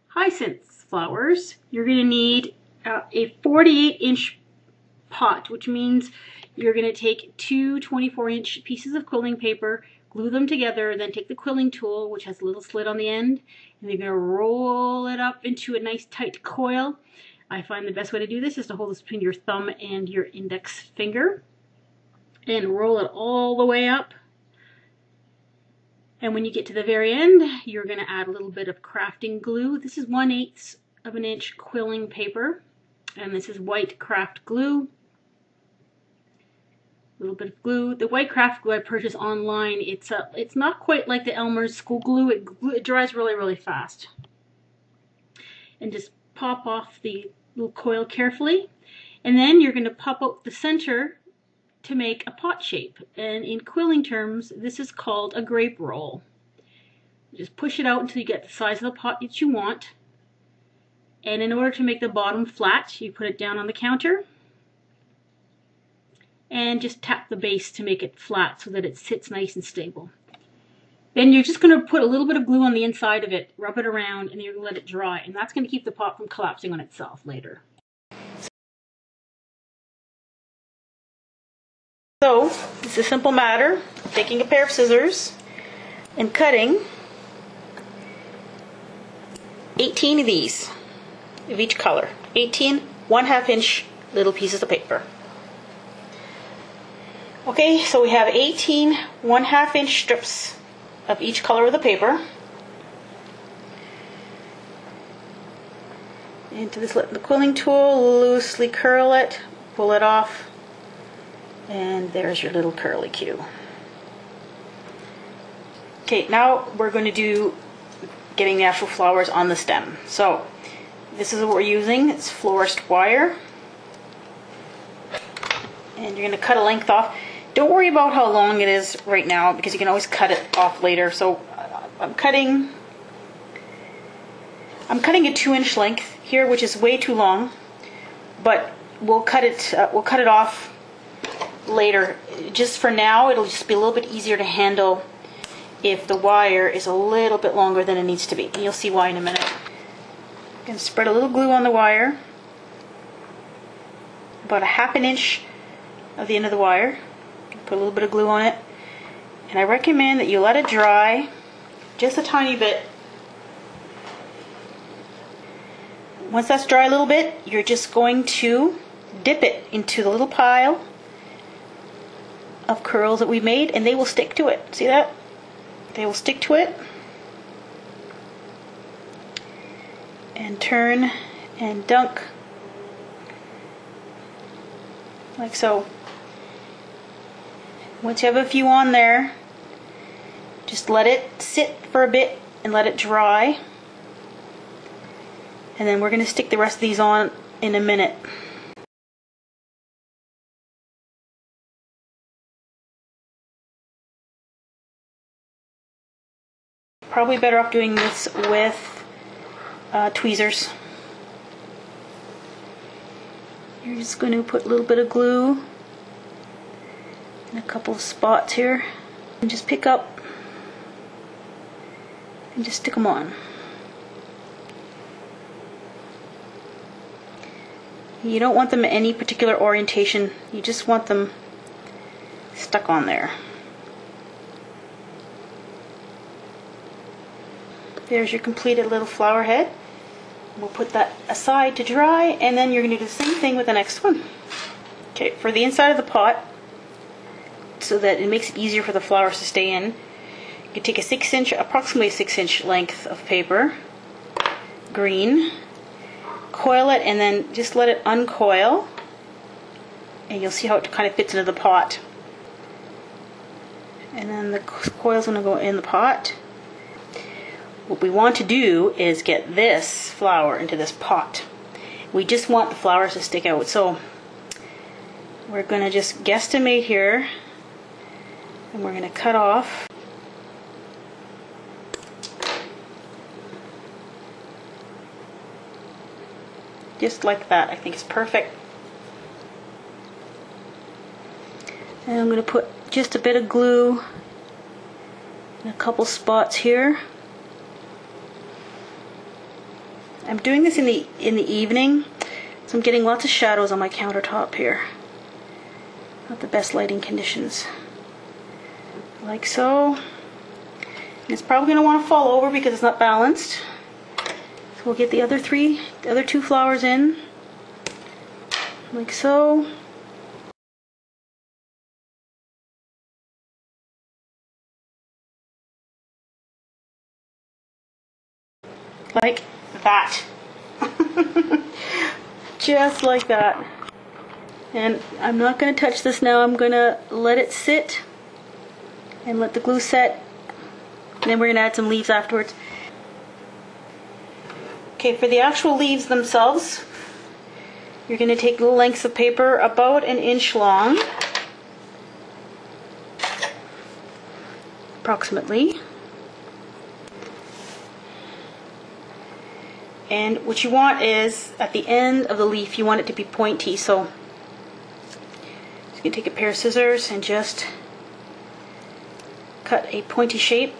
hyacinths flowers, you're going to need a 48-inch pot, which means you're going to take two 24-inch pieces of quilling paper, glue them together, then take the quilling tool, which has a little slit on the end, and you're going to roll it up into a nice tight coil. I find the best way to do this is to hold this between your thumb and your index finger and roll it all the way up. And when you get to the very end, you're going to add a little bit of crafting glue. This is 1/8 of an inch quilling paper, and this is white craft glue. A little bit of glue. The white craft glue I purchased online, it's not quite like the Elmer's school glue. It dries really, really fast. And just pop off the little coil carefully. And then you're going to pop out the center to make a pot shape. And in quilling terms, this is called a grape roll. Just push it out until you get the size of the pot that you want. And in order to make the bottom flat, you put it down on the counter and just tap the base to make it flat so that it sits nice and stable. Then you're just going to put a little bit of glue on the inside of it, rub it around, and you're going to let it dry. And that's going to keep the pot from collapsing on itself later. So, it's a simple matter of taking a pair of scissors and cutting 18 of these, of each color. 18 1/2 inch little pieces of paper. Okay, so we have 18 1/2 inch strips of each color of the paper. Into this, the quilling tool, loosely curl it, pull it off, and there's your little curly Q. Okay, now we're going to do getting the actual flowers on the stem. So this is what we're using. It's florist wire, and you're going to cut a length off. Don't worry about how long it is right now, because you can always cut it off later. So I'm cutting a 2-inch length here, which is way too long, but we'll cut it off later. Just for now, it'll just be a little bit easier to handle if the wire is a little bit longer than it needs to be. And you'll see why in a minute. I'm going to spread a little glue on the wire, about 1/2 inch of the end of the wire. Put a little bit of glue on it, and I recommend that you let it dry just a tiny bit. Once that's dry a little bit, you're just going to dip it into the little pile of curls that we made, and they will stick to it. See that? They will stick to it. And turn and dunk like so. Once you have a few on there, just let it sit for a bit and let it dry. And then we're going to stick the rest of these on in a minute. Probably better off doing this with tweezers. You're just going to put a little bit of glue in a couple of spots here, and just pick up and just stick them on. You don't want them in any particular orientation, you just want them stuck on there. There's your completed little flower head. We'll put that aside to dry, and then you're going to do the same thing with the next one. Okay, for the inside of the pot, so that it makes it easier for the flowers to stay in, you can take a approximately 6-inch length of paper, green, coil it, and then just let it uncoil, and you'll see how it kind of fits into the pot. And then the coil's going to go in the pot. What we want to do is get this flower into this pot. We just want the flowers to stick out. So we're going to just guesstimate here, and we're going to cut off just like that. I think it's perfect. And I'm going to put just a bit of glue in a couple spots here. I'm doing this in the evening, so I'm getting lots of shadows on my countertop here. Not the best lighting conditions. Like so. And it's probably going to want to fall over because it's not balanced. So we'll get the other two flowers in. Like so. Like that. Just like that. And I'm not going to touch this now. I'm going to let it sit and let the glue set. And then we're going to add some leaves afterwards. Okay, for the actual leaves themselves, you're going to take little lengths of paper about an inch long, approximately. And what you want is, at the end of the leaf, you want it to be pointy. So you can take a pair of scissors and just cut a pointy shape.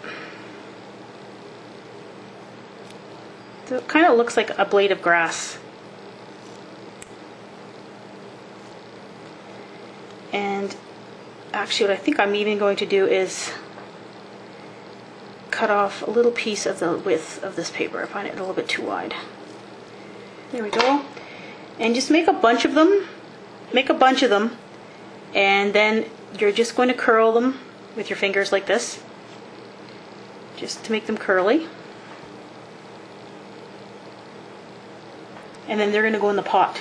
So it kind of looks like a blade of grass. And actually what I think I'm even going to do is cut off a little piece of the width of this paper. I find it a little bit too wide. There we go. And just make a bunch of them. Make a bunch of them. And then you're just going to curl them with your fingers like this. Just to make them curly. And then they're going to go in the pot.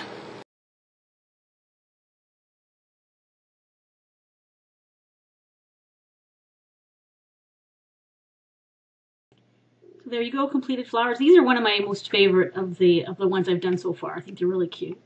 So there you go, completed flowers. These are one of my most favorite of the ones I've done so far. I think they're really cute.